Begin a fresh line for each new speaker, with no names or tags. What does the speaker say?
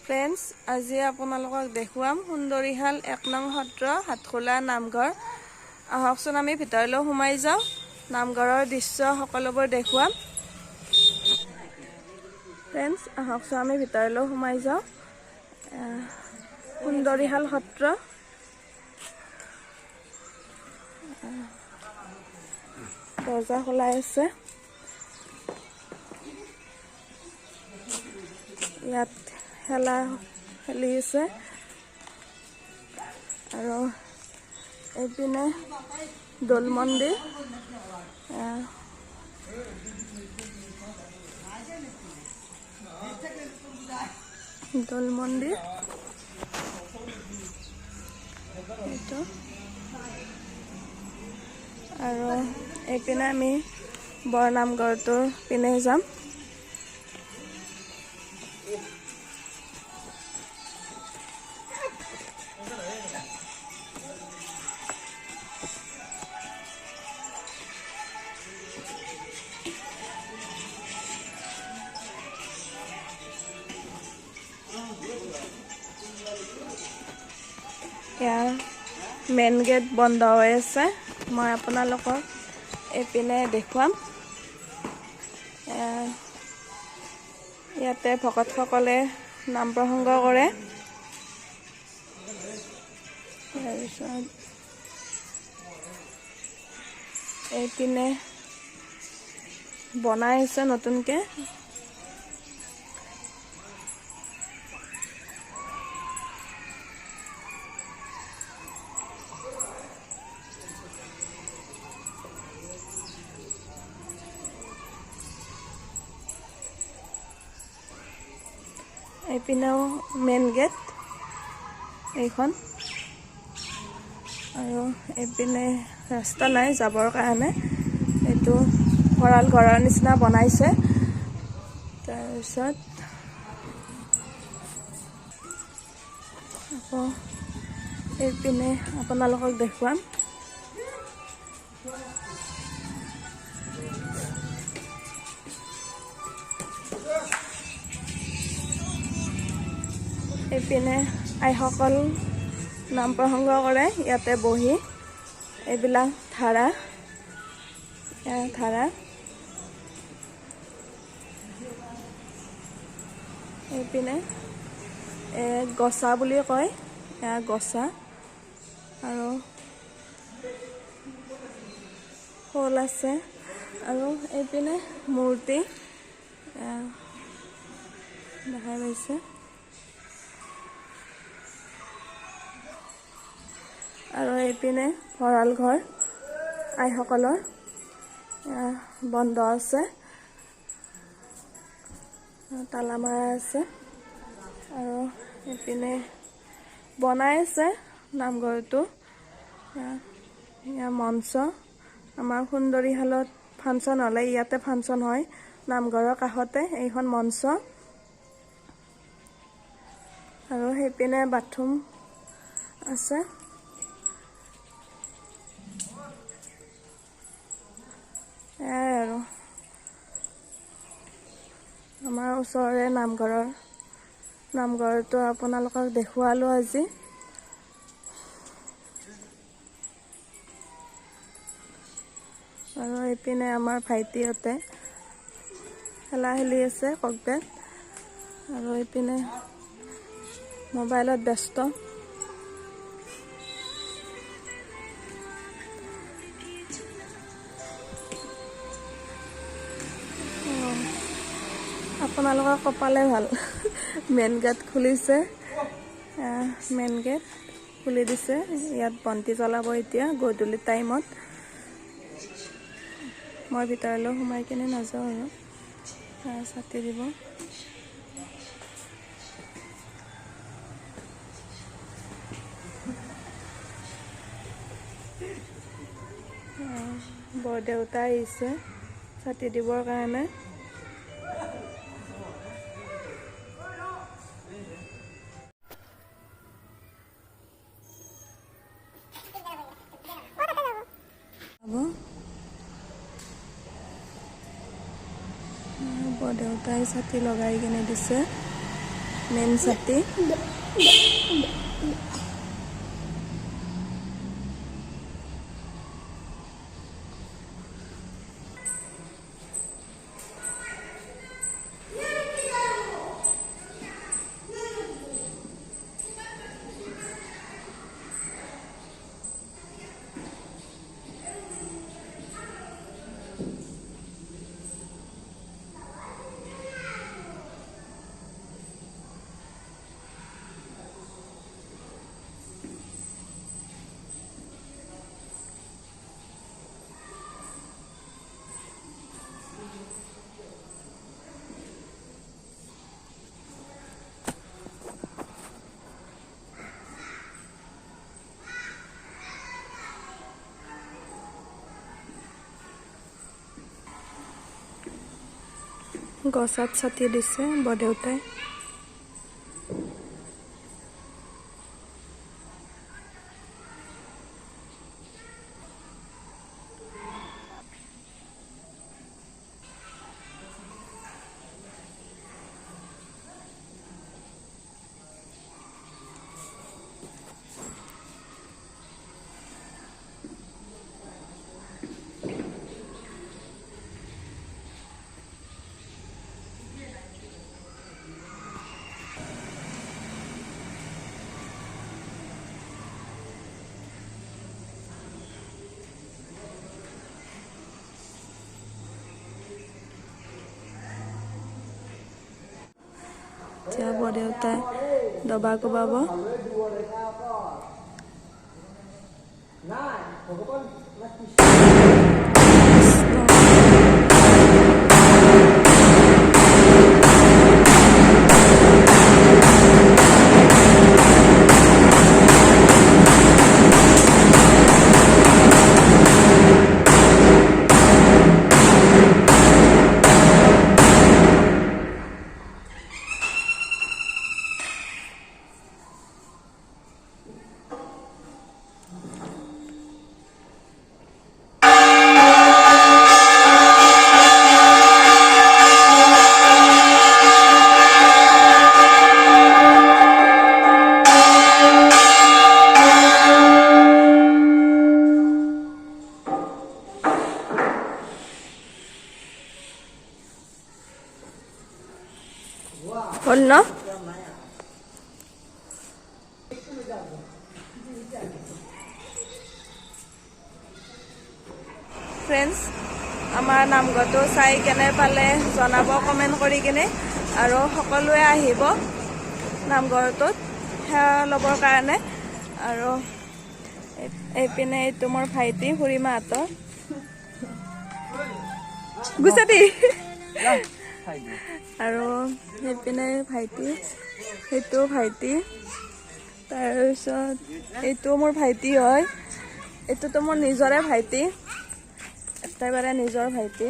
Friends, আজি আপোনালোকক দেখুৱাম সুন্দৰীহাল ১ নং সত্ৰ হাটখোলা নামঘৰ। আহকচোন আমি ভিতৰলৈ সোমাই যাওঁ। নামঘৰৰ দৃশ্য সকলোবোৰ দেখুৱাম। ফ্ৰেণ্ডছ, আহকচোন আমি ভিতৰলৈ সোমাই যাওঁ। সুন্দৰীহাল সত্ৰ। দৰ্জা খোলাই আছে। ইয়াত খেলা খেলি আছে আৰু এইপিনে দৌল মন্দিৰ। দৌল মন্দিৰ এইটো আৰু এইপিনে আমি বৰনামঘৰটোৰ পিনে যাম। ইয়াৰ মেইন গেট বন্ধ হৈ আছে। মই আপোনালোকক এইপিনে দেখুৱাম। ইয়াতে ভকতসকলে নাম প্ৰসংগ কৰে। তাৰপিছত এইপিনে বনাই আছে নতুনকৈ। এইপিনেও মেইন গেট এইখন, আৰু এইপিনে ৰাস্তা নাই যাবৰ কাৰণে। এইটো ভঁৰাল ঘৰৰ নিচিনা বনাইছে। তাৰপিছত আকৌ এইপিনে আপোনালোকক দেখুৱাম। এইপিনে আইসকল নাম প্ৰসংগ কৰে ইয়াতে বহি। এইবিলাক ধাৰা, এইপিনে গছা বুলি কয়, এয়া গছা আৰু শোল আছে। আৰু এইপিনে মূৰ্তি দেখা পাইছে। আৰু এইপিনে ভঁৰাল ঘৰ আইসকলৰ বন্ধ আছে, তালা মাৰা আছে। আৰু এইপিনে বনাই আছে নামঘৰটো। এয়া মঞ্চ। আমাৰ সুন্দৰীহালত ফাংচন হ'লে ইয়াতে ফাংচন হয়, নামঘৰৰ কাষতে এইখন মঞ্চ। আৰু সেইপিনে বাথৰুম আছে। এয়াই আৰু আমাৰ ওচৰৰে নামঘৰটো আপোনালোকক দেখুৱালোঁ আজি। আৰু এইপিনে আমাৰ ভাইটিহঁতে খেলা খেলি আছে ককবেল। আৰু এইপিনে মোবাইলত ব্যস্ত। আপোনালোকৰ কপালে ভাল। মেইন গেট খুলিছে, মেইন গেট খুলি দিছে। ইয়াত বন্তি জ্বলাব এতিয়া গধূলি টাইমত। মই ভিতৰলৈ সোমাই কিনে নাযাওঁ আৰু চাতি দিব। বৰদেউতা আহিছে চাতি দিবৰ কাৰণে। বৰদেউতাই ছাতি লগাই কিনে দিছে। মেইন ছাতি। গছত ছাতি দিছে বৰদেউতাই। এতিয়া বৰদেউতাই দবা কোবাব। হ'ল ন? ফ্ৰেণ্ডছ, আমাৰ নামঘৰটো চাই কেনে পালে জনাব কমেণ্ট কৰি কিনে। আৰু সকলোৱে আহিব নামঘৰটোত সেৱা ল'বৰ কাৰণে। আৰু এইপিনে এইটো মোৰ ভাইটি খুৰীমাহঁতৰ গুচাটি। আৰু সেইপিনে ভাইটি, সেইটো ভাইটি, তাৰপিছত এইটো মোৰ ভাইটি হয়, এইটোতো মোৰ নিজৰে ভাইটি, একেবাৰে নিজৰ ভাইটি।